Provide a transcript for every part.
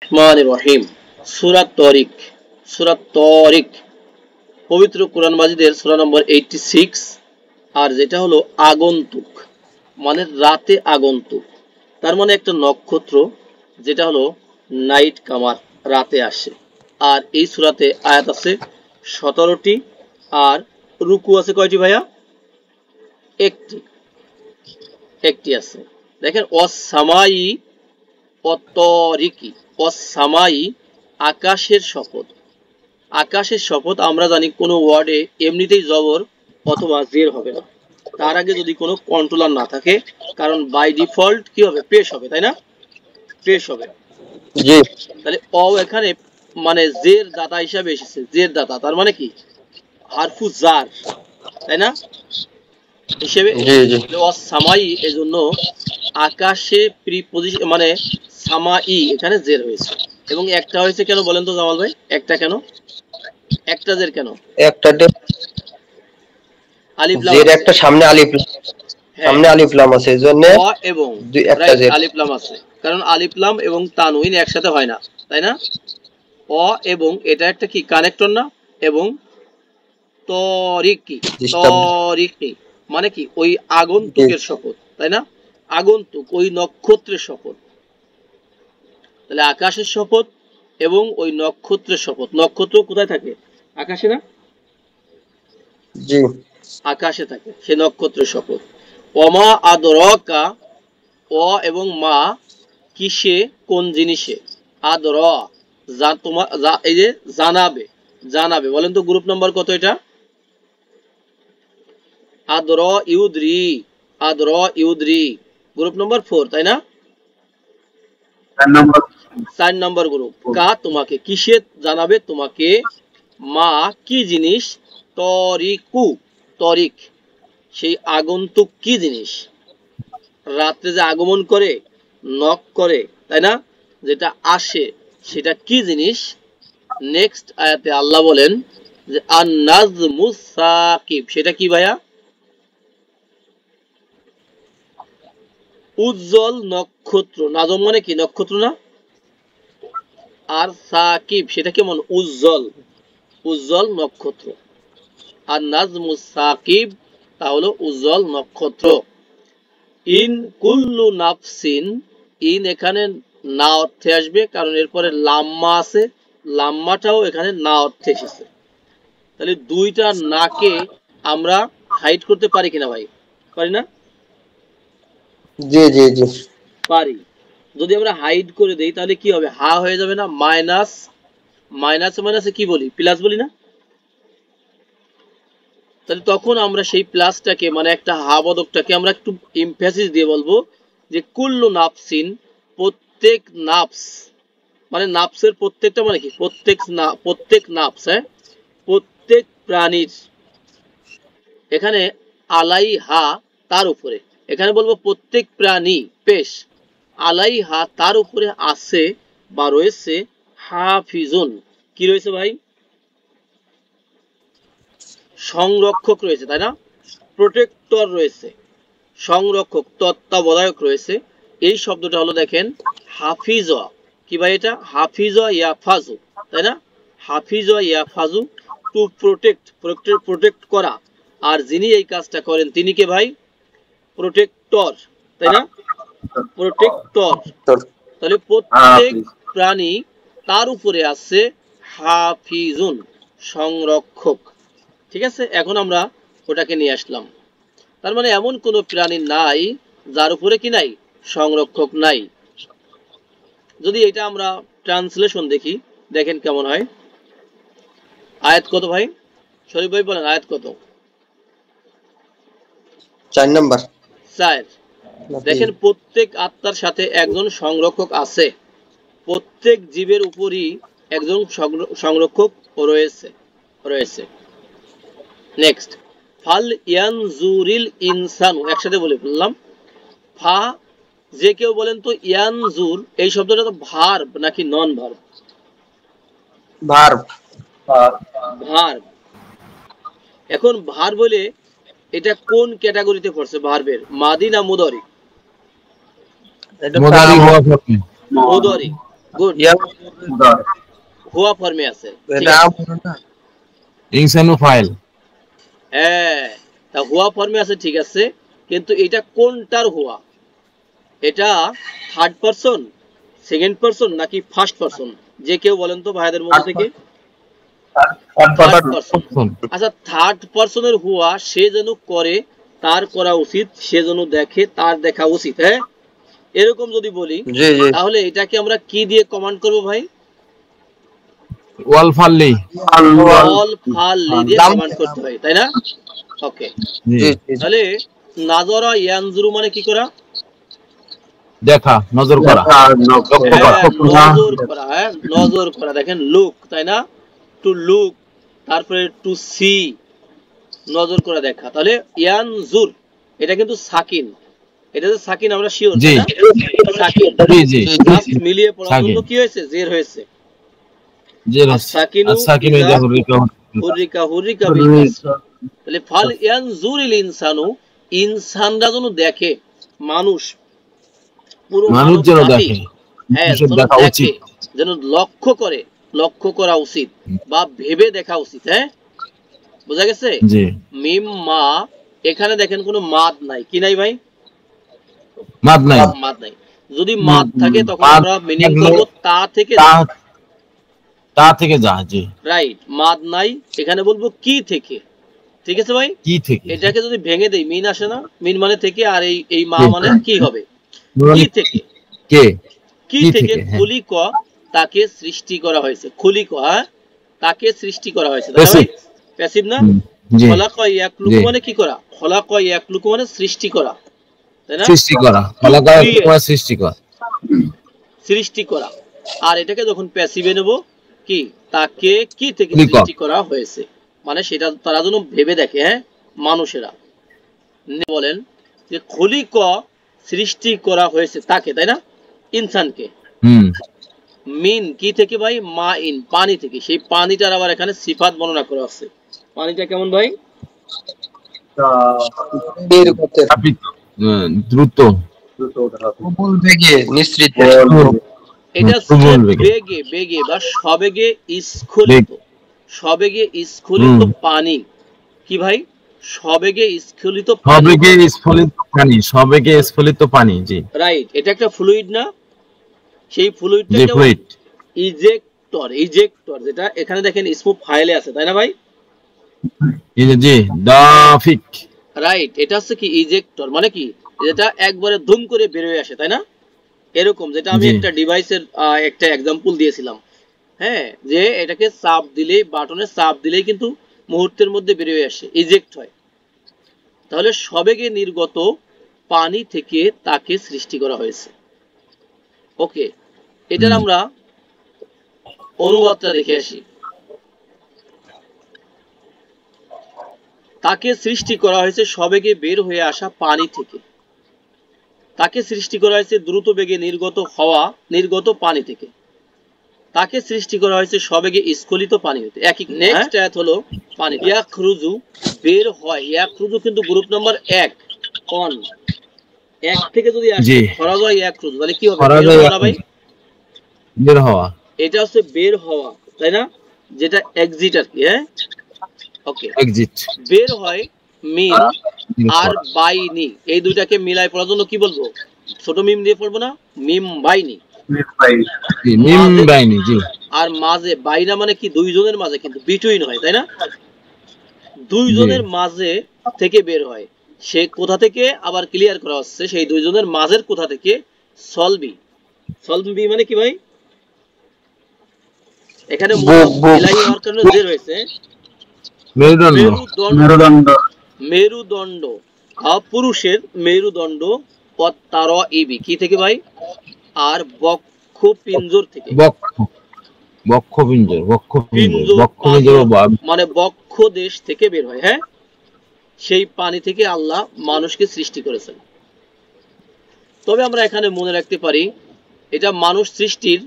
রহমানির রহিম। সূরা তরিক। সূরা তরিক পবিত্র কোরআন মাজিদের সূরা নম্বর 86। আর যেটা হলো আগন্তুক, মানে রাতে আগন্তুক, তার মানে একটা নক্ষত্র যেটা হলো নাইট কামার, রাতে আসে। আর এই সূরাতে আয়াত আছে 17টি, আর রুকু আছে কয়টি ভাইয়া? একটি। একটি আছে। দেখেন অসামাই অতরিকি, অসামাই আকাশের শপথ। আকাশের শপথ আমরা জানি কোনো ওয়ার্ডে এমনিতেই জবর অথবা জের হবে না, তার আগে যদি কোনো কন্ট্রোলার না থাকে, কারণ বাই ডিফল্ট কি হবে? পেশ হবে, তাই না? পেশ হবে। জি তাহলে এখানে মানে জের দাতা হিসাবে এসেছে, জের দাতা, তার মানে কি? হারফু জার, তাই না? হিসেবে জি এসেছে। জি তাহলে সামাই এজন্য আকাশে প্রিপোজিশন মানে সামাই এখানে জের হয়েছে। এবং একটা হয়েছে কেন বলেন তো জামাল ভাই? একটা কেন? একটা জের কেন? একটা আলিফ লাম জের আছে। একটা সামনে আলিফ, হ্যাঁ, সামনে আলিফ লাম আছে এজন্য অ এবং একটা রাইট জের। আলিফ লাম আছে, কারণ আলিফ লাম এবং তানউইন একসাথে হয় না, তাই না? অ এবং এটা একটা কি কানেক্টর না? এবং তরিকি, ডিস্টার্ব। তরিকি মানে কি? ওই জি আগন্তুকের শপথ, তাই না? আগন্তুক, ওই নক্ষত্রের শপথ। তাহলে আকাশের শপথ এবং ওই নক্ষত্রের শপথ। নক্ষত্র কোথায় থাকে? আকাশে না? জি আকাশে থাকে, সে নক্ষত্রের শপথ। অমা আদরকা, অ এবং মা কিসে, কোন জিনিসে? আদর, যা তোমার, যা এই যে জানাবে, জানাবে। বলেন তো গ্রুপ নাম্বার কত এটা? আদর ইউদ্রি, আদর ইউদ্রি গ্রুপ নম্বর 4, তাই না? 4 নম্বর গ্রুপ। কা তোমাকে, কিসে জানাবে তোমাকে? মা কি জিনিস? তরিকু, তরিক সেই আগন্তুক কি জিনিস? রাত্রে যে আগমন করে, নক করে, তাই না? যেটা আসে সেটা কি জিনিস? নেক্সট আয়াতে আল্লাহ বলেন যে আন-নাজমুস সাকিব, সেটা কি ভাইয়া? উজ্জ্বল নক্ষত্র। নাজম মানে কি? নক্ষত্র না? আর সাকিব সেটা কেমন? উজ্জ্বল, উজ্জ্বল নক্ষত্র। আর নাজমুস সাকিব তা হলো উজ্জ্বল নক্ষত্র। ইন কুল্লু নাফসিন, ইন এখানে না অর্থে আসবে, কারণ এরপরে লাম্মা আছে, লাম্মাটাও এখানে না অর্থে এসেছে। তাহলে দুইটা নাকে আমরা হাইড করতে পারি কিনা ভাই? পারি না? জি জি জি পারি। যদি আমরা হাইড করে দেই তাহলে কি হবে? হা হয়ে যাবে না? মাইনাস, মাইনাসে মাইনাসে কি বলি? প্লাস বলি না? তাহলে তখন আমরা সেই প্লাসটাকে মানে একটা হা পদকটাকে আমরা একটু এমফ্যাসিস দিয়ে বলবো যে কুল্লু নাফসিন, প্রত্যেক নাফস, মানে নাফসের প্রত্যেকটা মানে কি? প্রত্যেক না, প্রত্যেক নাফস, হ্যাঁ, প্রত্যেক প্রাণীর। এখানে আলাইহা তার উপরে, এখানে বলবো প্রত্যেক প্রাণী পেশ, আলাইহা তার উপরে আছে বা রয়েছে হাফিজুন, কি রয়েছে ভাই? সংরক্ষক রয়েছে, তাই না? প্রোটেক্টর রয়েছে, সংরক্ষক, তত্ত্বাবধায়ক রয়েছে। এই শব্দটা হলো দেখেন হাফিজ, কি ভাই এটা? হাফিজ ইয়াফাজু, তাই না? হাফিজ ইয়াফাজু, টু প্রোটেক্ট, প্রোটেক্ট করা। আর যিনি এই কাজটা করেন তিনি কে ভাই? প্রোটেক্টর, তাই না? প্রোটেক্টর। তোর তাহলে প্রত্যেক প্রাণী তার উপরে আছে হাফিজুন, সংরক্ষক। ঠিক আছে, এখন আমরা ওটাকে নিয়ে আসলাম। তার মানে এমন কোন প্রাণী নাই যার উপরে কি নাই? সংরক্ষক নাই। যদি এটা আমরা ট্রান্সলেশন দেখি, দেখেন কেমন হয়। আয়াত কত ভাই? শরীফ ভাই বলেন আয়াত কত? 4 নাম্বার। 4। দেখেন প্রত্যেক আত্মার সাথে একজন সংরক্ষক আছে, প্রত্যেক জীবের উপরই একজন সংরক্ষক রয়েছে, রয়েছে। নেক্সট, ফাল ইয়ানজুরিল ইনসানু, একসাথে বলে ফেললাম। ফা, যে কেউ বলেন তো ইয়ানজুর এই শব্দটা তো ভার্ব নাকি নন ভার্ব? ভার্ব। ভার্ব। এখন ভার্ব বলে এটা কোন ক্যাটাগরিতে পড়ছে? ভার্বের মাদি না মুদরি? এটা মুদারি হওয়া থাকে। মুদরি। গুড। ইয়ানজুর হুয়া ফর্মে আছে, ঠিক এটা আছে। আমর না ইনসানু ফাইল। হ্যাঁ, তা হুয়া ফর্মে আছে, ঠিক আছে, কিন্তু এটা কোনটার হুয়া? এটা থার্ড পারসন, সেকেন্ড পারসন নাকি ফার্স্ট পারসন? যে কেউ বলেন তো ভাইদের মধ্যে থেকে। Third person. আচ্ছা, থার্ড পারসনের হুয়া সে যেন করে, তার করা উচিত, সে যেন দেখে, তার দেখা উচিত। হ্যাঁ, এরকম যদি বলি জি জি তাহলে এটাকে আমরা কি দিয়ে কমান্ড করব ভাই? ওয়াল ফাল্লি। অল ফাল্লি দিয়ে কমান্ড করতে হয়, তাই না? ওকে, জি জি জি তাহলে নাজরা ইয়ানজুরু মানে কি করা? দেখা, নজর করা, লক্ষ্য করা। হ্যাঁ, নজর করা। হ্যাঁ, নজর করা, দেখেন লুক, তাই না? টু লুক, তারপরে টু সি, নজর করে দেখা। তাহলে ইয়ানজুর এটা কিন্তু সাকিন, এটা যে সাকিন আমরা শিওর, জি তাই না? সাকিন জি জি জাস্ট মিলিয়ে পড়ার সাকিন। জন্য কি হয়েছে, জের হয়েছে। জি আর সাকিনু সাকিনু ইজা ইযা হুরিকা। হুরিকা, হুরিকা বিল কাসর। তাহলে ফাল ইয়ানজুরিল ইনসানু, ইনসানরা যেন দেখে, মানুষ, পুরো মানুষ মানব যেন জাতি, দেখে, হ্যাঁ, মানুষের যেন দেখা দেখে, উচিত। যেন লক্ষ্য করে, লক্ষ্য করা উচিত বা ভেবে দেখা উচিত। হ্যাঁ, বোঝা গেছে? জি মিম মা, এখানে দেখেন কোনো মাদ নাই, কি নাই ভাই? মাদ নাই। মাদ নাই। যদি মাদ থাকে তখন মাদ আমরা মিনিং থাকলে করব তা থেকে তা যা। তা থেকে যা। জি রাইট, মাদ নাই, এখানে বলবো কি থেকে। ঠিক আছে ভাই, কি থেকে। এটাকে যদি ভেঙে দেই, মিন আসে না? মিন মানে থেকে, আর এই এই মা জি। মানে কি হবে? কি মানে থেকে। কে, কি কি থেকে থেকে। হ্যাঁ, খুলি ক, তাকে সৃষ্টি করা হয়েছে। খুলি ক, হ্যাঁ, তাকে সৃষ্টি করা হয়েছে, তাই না ভাই? প্যাসিভ। প্যাসিভ না? জি খলাক ইয়াকলুকু জি মানে কি করা? খলাক ইয়াকলুকু মানে সৃষ্টি করা, তাই না? সৃষ্টি করা, টু ফলাকা ক্রিয়েট, সৃষ্টি করা। সৃষ্টি করা। আর এটাকে যখন প্যাসিভে নেব, কি, তাকে কি থেকে খুলি ক। সৃষ্টি করা হয়েছে, মানে সেটা তারা যেন ভেবে দেখে। হ্যাঁ, মানুষেরা বলেন যে খলি ক, সৃষ্টি করা হয়েছে তাকে, তাই না? ইনসানকে। হুম মিন কি থেকে ভাই? মা ইন, পানি থেকে। সেই পানিটার আবার এখানে সিফাত বর্ণনা করা আছে। পানিটা কেমন ভাই? বের করতে তাপিত, দ্রুত, প্রবল বেগে নিঃসৃত এটা হচ্ছে প্রবল বেগে। বেগে, বেগে বা সবেগে বেগ। স্খলিত, সবেগে স্খলিত হুম পানি। কি ভাই? সবেগে স্খলিত পানি। সবেগে স্ফলিত পানি, সবেগে স্ফলিত পানি। জি রাইট, এটা একটা ফ্লুইড না? সেই ফ্লুইডটা জি কেমন? ফ্লুইড। ইজেক্টর, ইজেক্টর, যেটা এখানে দেখেন স্মুথ ফাইলে আছে, তাই না ভাই? জি দাফিক। রাইট, এটা হচ্ছে কি ইজেক্টর, মানে কি, যেটা একবারে ধুম করে বের হয়ে আসে, তাই না? এরকম, যেটা আমি জি একটা ডিভাইসের একটা এক্সাম্পল দিয়েছিলাম। হ্যাঁ, যে এটাকে চাপ দিলেই, বাটনে চাপ দিলেই কিন্তু মুহূর্তের মধ্যে বের হয়ে আসে, ইজেক্ট হয়। তাহলে সবেগে নির্গত পানি থেকে তাকে সৃষ্টি করা হয়েছে। ওকে, এটার হুম আমরা অনুবাদটা দেখে আসি। তাকে সৃষ্টি করা হয়েছে সবেগে বের হয়ে আসা পানি থেকে। তাকে সৃষ্টি করা হয়েছে দ্রুত বেগে নির্গত হওয়া, নির্গত পানি থেকে। তাকে সৃষ্টি করা হয়েছে সবেগে স্খলিত পানি হতে। একই। নেক্সট আয়াত হলো পানি। ইয়াখরুজু, বের হয়। ইয়াখরুজু কিন্তু গ্রুপ নাম্বার 1, অন। এক থেকে যদি আসে জি খরাজ হয় ইয়াখরুজু, তাহলে কি হবে? খরা বের যায় হওয়া না ভাই? বের হওয়া। এটা হচ্ছে বের হওয়া, তাই না? যেটা এক্সিট আর কি। হ্যাঁ, ওকে। এক্সিট। বের হয় মিন আর বাইনি, এই দুইটাকে মিলাই পড়ার জন্য কি বলবো? ছোট মিম দিয়ে পড়বো না? মিম বাইনি। মিম মাঝে, বাইনি। জি আর মাঝে বাইনা মানে কি? দুইজনের মাঝে, কিন্তু বিটুইন হয়, তাই না? জি দুইজনের মাঝে থেকে বের হয়। সে কোথা থেকে আবার ক্লিয়ার করা হচ্ছে, সেই দুইজনের মাঝের কোথা থেকে? সলবি। সলবি মানে কি ভাই? এখানে বুক বুক ইলাহি হওয়ার কারণে যে রয়েছে মেরুদণ্ড। মেরুদণ্ড, মেরুদণ্ড, পুরুষের মেরুদণ্ড, তার ইবি কি থেকে ভাই? আর বক্ষ পিঞ্জর থেকে। বক্ষ, বক্ষপিঞ্জর, বক্ষপিঞ্জর, পিঞ্জর, বক্ষপিঞ্জর মানে বক্ষ দেশ থেকে বের হয়। হ্যাঁ, সেই পানি থেকে আল্লাহ মানুষকে সৃষ্টি করেছেন। তবে আমরা এখানে মনে রাখতে পারি, এটা মানুষ সৃষ্টির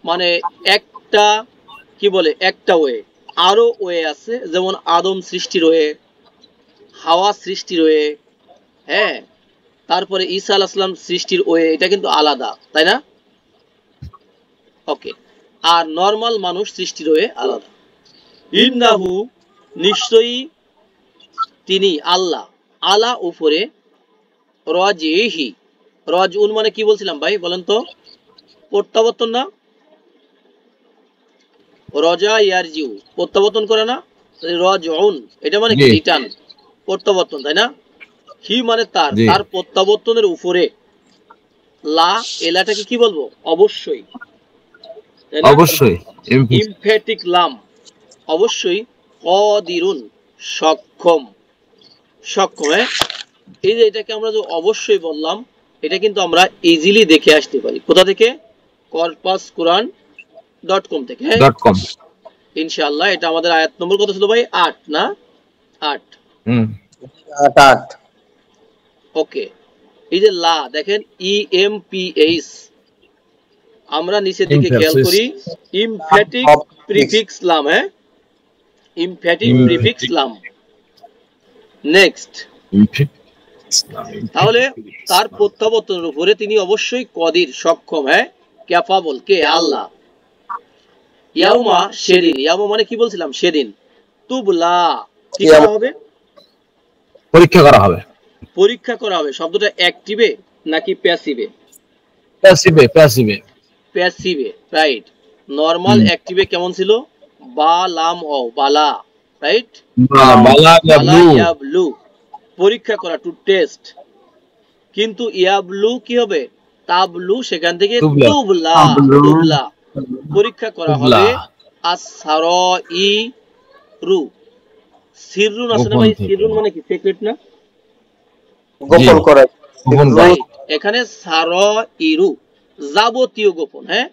মানে একটা, কি বলে, একটা ওয়ে। আরো ওয়ে আছে, যেমন আদম সৃষ্টির ওয়ে, হাওয়া সৃষ্টির ওয়ে। হ্যাঁ, তারপরে ঈসা আলাইহিস সালাম সৃষ্টির ওয়ে, এটা কিন্তু আলাদা, তাই না? ওকে। আর নরমাল মানুষ সৃষ্টির হয়ে আলাদা। ইন্নাহু নিশ্চয়ই তিনি আল্লাহ আলা উপরে রজেহি রজউন মানে কি বলছিলাম ভাই বলেন তো? প্রত্যাবর্তন না? রজা ইয়ারজিউ প্রত্যাবর্তন করে না? রজউন এটা মানে কি? জি রিটার্ন, প্রত্যাবর্তন, তাই না? হি মানে তার, জি তার প্রত্যাবর্তনের উপরে। লা এলাটাকে কি বলবো? অবশ্যই, তাই না? অবশ্যই ইমফেটিক লাম অবশ্যই। কদিরুন সক্ষম, সক্ষম। হ্যাঁ, এই যে এটাকে আমরা যে অবশ্যই বললাম, এটা কিন্তু আমরা ইজিলি দেখে আসতে পারি। কোথা থেকে? corpusquran.com থেকে। হ্যাঁ .com ইনশাআল্লাহ। এটা আমাদের আয়াত নম্বর কত ছিল ভাই? 8 না? 8। হুম 8 ওকে। এই যে লা দেখেন EMPH, আমরা নিচের দিকে খেয়াল emphasis করি ইমফ্যাটিক প্রিফিক্স লাম। হ্যাঁ, ইমফ্যাটিক প্রিফিক্স লাম। নেক্সট, তাহলে তার প্রত্যাবর্তনের উপরে তিনি অবশ্যই কদির, সক্ষম। হ্যাঁ, ক্যাপাবল কে? আল্লাহ। ইয়াউমা সেদিন, ইয়াউমা মানে কি বলছিলাম? সেদিন। তুবলা কি করা হবে? পরীক্ষা করা হবে। পরীক্ষা করা হবে। শব্দটা অ্যাক্টিভে নাকি প্যাসিভে? প্যাসিভে প্যাসিভে প্যাসিভে, রাইট। নরমাল অ্যাক্টিভে কেমন ছিল? বা লাম ও বালা, রাইট? বালা বালা ইয়াবলু ইয়াবলু পরীক্ষা করা, টু টেস্ট। কিন্তু ইয়াবলু কি হবে? তাবলু, সেখান থেকে তুবলা তুবলা, তাবলু তুবলা পরীক্ষা করা তুবলা হবে। আসসারাই রু সিররুন আছে না গোপন ভাই? থেকে সিররুন মানে কি? সিক্রেট না? জি গোপন করা গোপন করা রাইট। এখানে সারাইরু যাবতীয় গোপন। হ্যাঁ,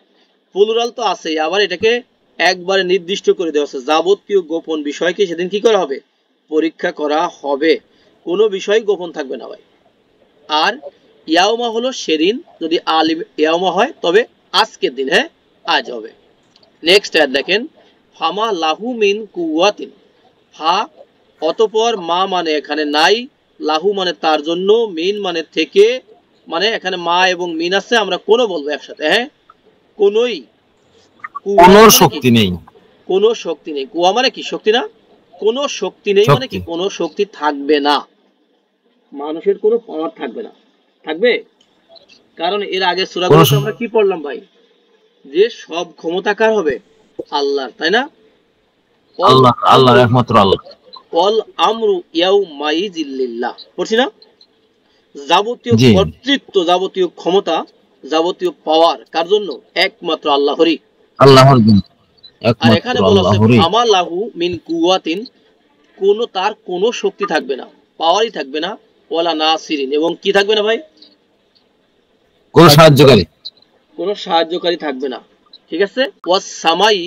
প্লুরাল তো আছে, আবার এটাকে একবারে নির্দিষ্ট করে দেওয়া আছে, যাবতীয় গোপন বিষয়কে সেদিন কি করা হবে? পরীক্ষা করা হবে। কোনো বিষয় গোপন থাকবে না ভাই। আর ইয়াউমা হলো সেদিন, যদি আলিম ইয়াউমা হয় তবে আজকের দিন। হ্যাঁ, আজ হবে। নেক্সট আয়াত দেখেন, ফামা লাহু মিন কুওয়াতিন। ফা অতঃপর, মা মানে এখানে নাই, লাহু মানে তার জন্য, মিন মানে থেকে, মানে এখানে মা এবং মিন আছে, আমরা কোনো বলবো একসাথে। হ্যাঁ, কোনোই, কুয়া কোনো মানে কি? শক্তি নেই। কোনো শক্তি নেই। কুয়া মানে কি? শক্তি না? কোনো শক্তি নেই মানে কি? শক্তি কোনো শক্তি থাকবে না, মানুষের কোনো পাওয়ার থাকবে না। থাকবে? কারণ এর আগে কোনো সূরাগুলোতে আমরা কি পড়লাম ভাই? যে সব ক্ষমতা কার হবে? আল্লাহর, তাই না? অল আল্লাহ আল্লাহর আমরু, একমাত্র আল্লাহ। অল আমরু ইয়াউমাইযিল লিল্লাহ। পড়ছি না? যাবতীয় জি কর্তৃত্ব, যাবতীয় ক্ষমতা, যাবতীয় পাওয়ার কার জন্য? একমাত্র আল্লাহরই। আল্লাহর জন্য, আর একমাত্র এখানে বলা হচ্ছে আল্লাহরই। ফামা লাহু মিন কুওয়াতিন, কোনো তার কোনো শক্তি থাকবে না, পাওয়ারই থাকবে না। ওয়ালা নাসিরিন, এবং কি থাকবে না ভাই? কোনো সাহায্যকারী। কোনো সাহায্যকারী থাকবে না। ঠিক আছে? ওয়াস সামাই,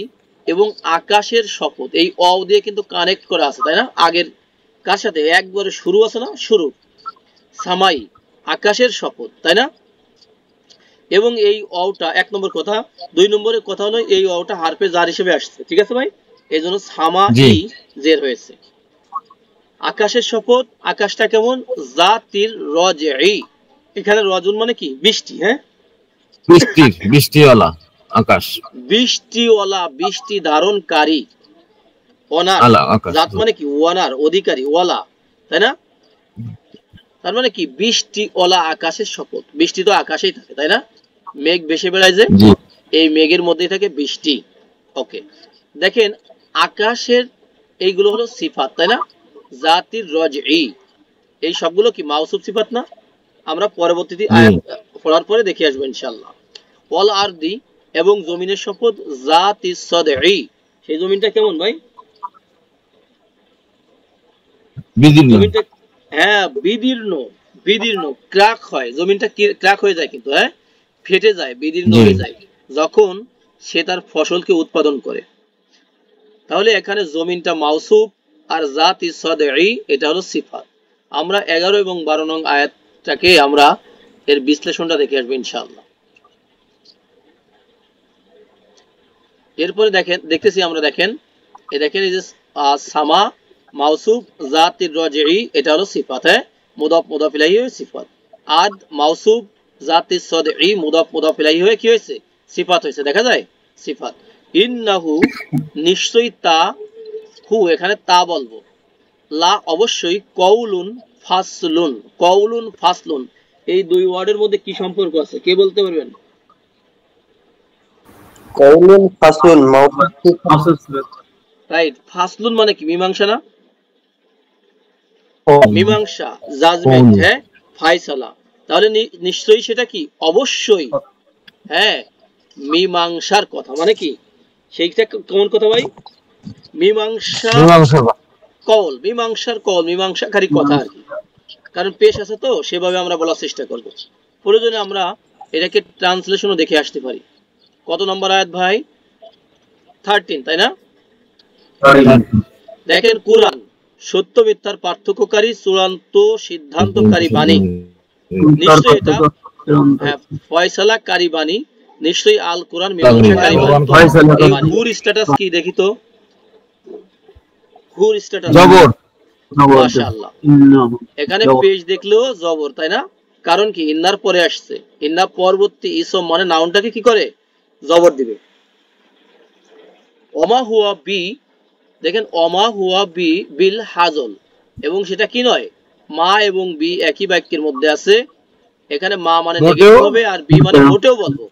এবং আকাশের শপথ। এই অ দিয়ে কিন্তু কানেক্ট করা আছে, তাই না? আগের কার সাথে? একবারে শুরু আছে না? শুরু। সামাই আকাশের শপথ, তাই না? এবং এই অটা এক নম্বর কথা। দুই নম্বরের কথা হলো এই অটা হারফে জার হিসেবে আসছে। ঠিক আছে ভাই? এই জন্য সামা জি ই জের হয়েছে। আকাশের শপথ, আকাশটা কেমন? জাতির রজই, এখানে রজুন মানে কি? বৃষ্টি। হ্যাঁ, বৃষ্টিওয়ালা আকাশ। বৃষ্টিওয়ালা, বৃষ্টি ধারণকারী। অনার, আলা আকাশ। জাত মানে কি? ওয়ানার, অধিকারী, ওয়ালা, তাই না? তার মানে কি? বৃষ্টিওয়ালা আকাশের শপথ। বৃষ্টি তো আকাশেই থাকে, তাই না? মেঘ ভেসে বেড়ায় যে, জি এই মেঘের মধ্যেই থাকে বৃষ্টি। ওকে, দেখেন আকাশের এইগুলো হলো সিফাত, তাই না? জাতির রজই, এই সবগুলো কি মাউসুফ সিফাত না? আমরা পরবর্তীতে জি আয়াত পড়ার পরে দেখে আসবো ইনশাআল্লাহ। ওয়াল আরদি, এবং জমিনের শপথ, জাতিস সদঈ, সেই জমিনটা কেমন ভাই? বিদীর্ণ। জমিনটা, হ্যাঁ, বিদীর্ণ, বিদীর্ণ, ক্র্যাক হয় জমিনটা, ক্র্যাক হয়ে যায় কিন্তু। হ্যাঁ, ফেটে যায়, বিদীর্ণ জি হয়ে যায় যখন সে তার ফসলকে উৎপাদন করে। তাহলে এখানে জমিনটা মাউসুফ, আর জাতি সদঈ এটা হলো সিফাত। আমরা 11 এবং 12 নং আয়াতটাকে আমরা এর বিশ্লেষণটা দেখে আসবো ইনশাআল্লাহ। এরপরে দেখেন, দেখতেছি আমরা, দেখেন এই দেখেন, এই যে সামা মাউসুফ, জাতির রজই এটা হলো সিফাত। হ্যাঁ, মুদাফ মুদাফ ইলাইহি হয়ে সিফাত। আদ মাউসুফ, জাতির সদঈ মুদাফ মুদাফ ইলাইহি হয়ে কি হয়েছে? সিফাত হয়েছে। দেখা যায় সিফাত। ইন্নাহু নিশ্চয়ই তা, হু এখানে তা বলবো, লা অবশ্যই, কওলুন ফাসলুন, কওলুন ফাসলুন, এই দুই ওয়ার্ডের মধ্যে কি সম্পর্ক আছে কে বলতে পারবেন? কওলুন ফাসলুন রাইট, ফাসলুন মানে কি? মীমাংসা না? ও মীমাংসা, জাজমেন্ট, হ্যাঁ, ফায়সালা। তাহলে নিশ্চয়ই সেটা কি? অবশ্যই, হ্যাঁ, মীমাংসার কথা। মানে কি সেইটা কেমন কথা ভাই? মীমাংসা কল, মীমাংসার কল, মীমাংসাকারী কথা আর কি। কারণ পেশ আছে তো সেভাবে আমরা বলার চেষ্টা করব। প্রয়োজনে আমরা এটাকে ট্রান্সলেশনও দেখে আসতে পারি। কত নম্বর আয়াত ভাই? 13, তাই না? দেখেন, কুরআন সত্য মিথ্যার পার্থক্যকারী, চূড়ান্ত সিদ্ধান্তকারী বাণী। নিশ্চয়ই এটা ফয়সালাকারী বাণী, নিশ্চয়ই আল কোরআন মীমাংসাকারী বাণী। এই হুর স্ট্যাটাস কি দেখি তো? হুর স্ট্যাটাস জবর। মাশাআল্লাহ, এখানে পেজ দেখলেও জবর, তাই না? কারণ কি? ইন্নার পরে আসছে, ইন্না পরবর্তী ইসম মানে নাউনটাকে কি করে? জবর দিবে। ওমা হুয়া বি, দেখেন ওমা হুয়া বি বিল হাজল, এবং সেটা কি নয়? মা এবং বি একই বাক্যের মধ্যে আছে। এখানে মা মানে নেগেটিভ হবে, আর বি মানে মোটেও বলবো,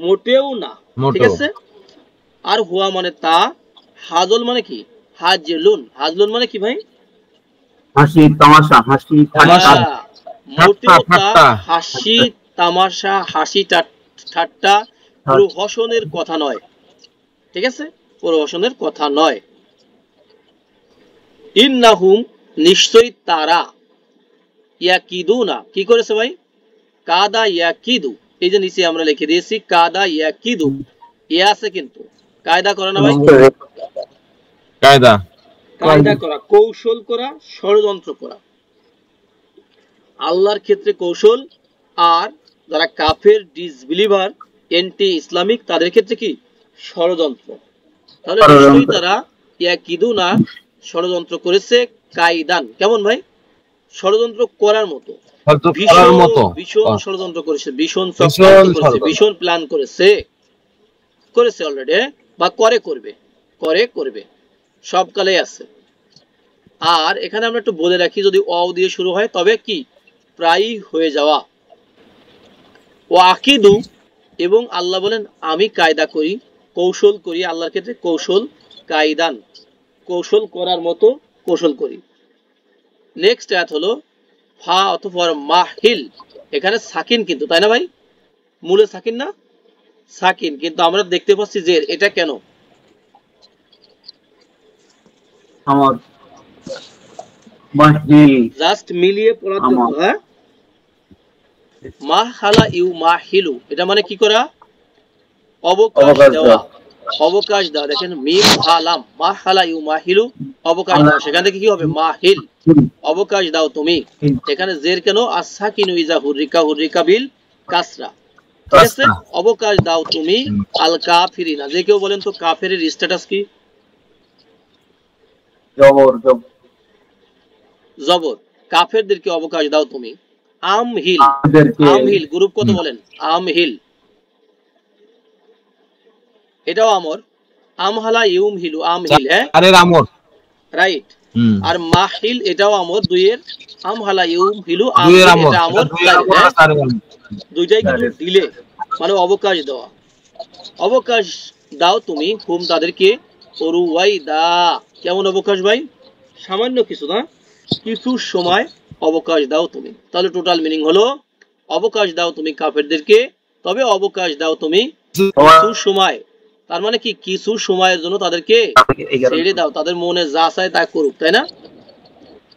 মোটেও না, ঠিক আছে? আর হুয়া মানে তা, হাজল মানে কি? হাজলুন, হাজলুন মানে কি ভাই? হাসি তামাশা, হাসি মোটেও তা হাসি তামাশা, হাসি ঠাট্টা, প্রহসনের কথা নয়, ঠিক আছে? প্রহসনের কথা নয়। ইন্নাহুম নিশ্চয়ই তারা, ইয়াকিদুনা কি করেছে ভাই? কাদা ইয়াকিদু, এই যে নিচে আমরা লিখে দিয়েছি কাদা ইয়াকিদু, ইয়া আছে কিন্তু কায়দা করা না ভাই? কায়দা, কায়দা করা, কৌশল করা, ষড়যন্ত্র করা। আল্লাহর ক্ষেত্রে কৌশল, আর যারা কাফের, ডিসবিলিভার, এন্টি ইসলামিক, তাদের ক্ষেত্রে কি? ষড়যন্ত্র। তাহলে নিশ্চয়ই তারা ইয়াকিদুনা ষড়যন্ত্র করেছে, কায়দান কেমন ভাই? ষড়যন্ত্র করার মতো, ভীষণ ষড়যন্ত্র করেছে, ভীষণ চক্রান্ত করেছে, ভীষণ প্ল্যান করেছে, করেছে অলরেডি, বা করবে, সব কালে আছে। আর এখানে আমরা একটু বলে রাখি, যদি অ দিয়ে শুরু হয় তবে কি? প্রায়ই হয়ে যাওয়া। ও আকিদু, এবং আল্লাহ বলেন আমি কায়দা করি, কৌশল করি, আল্লাহর ক্ষেত্রে কৌশল, কায়দান কৌশল করার মতো কৌশল করি। নেক্সট আয়াত হলো ফা অথবা মাহিল, এখানে সাকিন কিন্তু, তাই না ভাই? মূলে সাকিন না? সাকিন, কিন্তু আমরা দেখতে পাচ্ছি যে এটা কেন? আমার মাহিল, জাস্ট মিলিয়ে পড়ার জন্য। হ্যাঁ, মা হালা ইউ মাহিলু, এটা মানে কি করা? অবকাশ দেওয়া, অবকাশ দেওয়া। দেখেন মিম হালাম, মা হালা ইউ মাহিলু, অবকাশ দাও। সেখান থেকে কি হবে? মাহিল, অবকাশ দাও তুমি। এখানে জের কেন? আসাকিনু ইজা হুররিকা বিল কাসরা, ঠিক আছে? অবকাশ দাও তুমি আল কাফিরিনা। যে কেউ বলেন তো কাফেরের স্ট্যাটাস কি? জবর, জবর। কাফেরদেরকে অবকাশ দাও তুমি। আমহিল, আমহিল গ্রুপ কত বলেন? আমহিল, এটাও আমর। আমহালা ইউমহিলু, আমহিল, হ্যাঁ রাইট। আর মাহিল এটাও আমর, দুইয়ের। আমহালা ইউমহিলু, আমহিল এটা আমর, দুইটাই কিন্তু দিলে মানে অবকাশ দেওয়া। অবকাশ দাও তুমি হুম তাদেরকে, ওরুওয়াইদা, কেমন অবকাশ ভাই? সামান্য কিছু না, কিছু সময় অবকাশ দাও তুমি। তাহলে টোটাল মিনিং হলো অবকাশ দাও তুমি কাফেরদেরকে, তবে অবকাশ দাও তুমি কিছু সময়। তার মানে কি? কিছু সময়ের জন্য তাদেরকে ছেড়ে দাও, তাদের মনে যা চায় তা করুক, তাই না?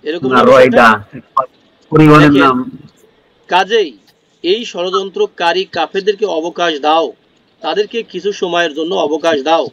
এরকম কাজেই এই ষড়যন্ত্রকারী কাফেরদেরকে অবকাশ দাও, তাদেরকে কিছু সময়ের জন্য অবকাশ দাও,